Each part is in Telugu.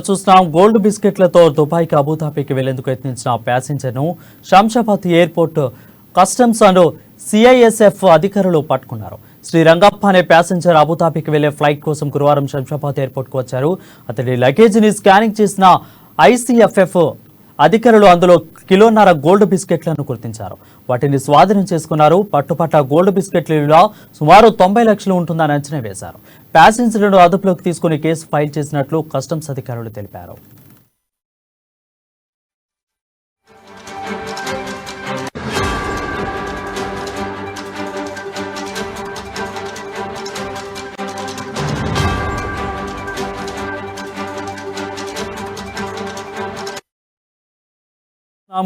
చూస్తున్నాం. గోల్డ్ బిస్కెట్లతో దుబాయ్కి అబుదాబికి వెళ్లేందుకు యత్నించిన ప్యాసింజర్ను Shamshabad airport customs and CISF అధికారులు పట్టుకున్నారు. శ్రీ రంగప్ప అనే ప్యాసింజర్ అబుదాబికి వెళ్లే ఫ్లైట్ కోసం గురువారం శంషాబాద్ ఎయిర్పోర్ట్కు వచ్చారు. అతడి లగేజీని స్కానింగ్ చేసిన ఐసీఎఫ్ఎఫ్ అధికారులు అందులో కిలోన్నర గోల్డ్ బిస్కెట్లను గుర్తించారు. వాటిని స్వాధీనం చేసుకున్నారు. పట్టుపట్ట గోల్డ్ బిస్కెట్ల విలువ సుమారు 90 లక్షలు ఉంటుందని అంచనా వేశారు. ప్యాసింజర్లను అదుపులోకి తీసుకుని కేసు ఫైల్ చేసినట్లు కస్టమ్స్ అధికారులు తెలిపారు.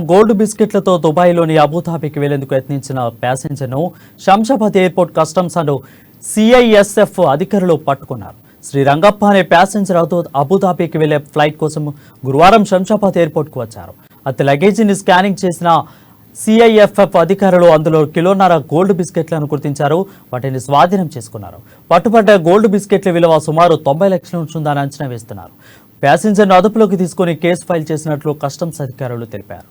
గోల్డ్ బిస్కెట్లతో దుబాయ్లోని అబుదాబికి వెళ్లేందుకు యత్నించిన ప్యాసింజర్ను Shamshabad airport customs and CISF అధికారులు పట్టుకున్నారు. శ్రీ రంగప్ప అనే ప్యాసింజర్ అబుదాబికి వెళ్లే ఫ్లైట్ కోసం గురువారం శంషాబాద్ ఎయిర్పోర్ట్కు వచ్చారు. అతని లగేజీని స్కానింగ్ చేసిన సిఐఎఫ్ఎఫ్ అధికారులు అందులో కిలోన్నర గోల్డ్ బిస్కెట్లను గుర్తించారు. వాటిని స్వాధీనం చేసుకున్నారు. పట్టుబడ్డ గోల్డ్ బిస్కెట్ల విలువ సుమారు 90 లక్షలు ఉంటుందని అంచనా వేస్తున్నారు. ప్యాసింజర్ను అదుపులోకి తీసుకుని కేసు ఫైల్ చేసినట్లు కస్టమ్స్ అధికారులు తెలిపారు.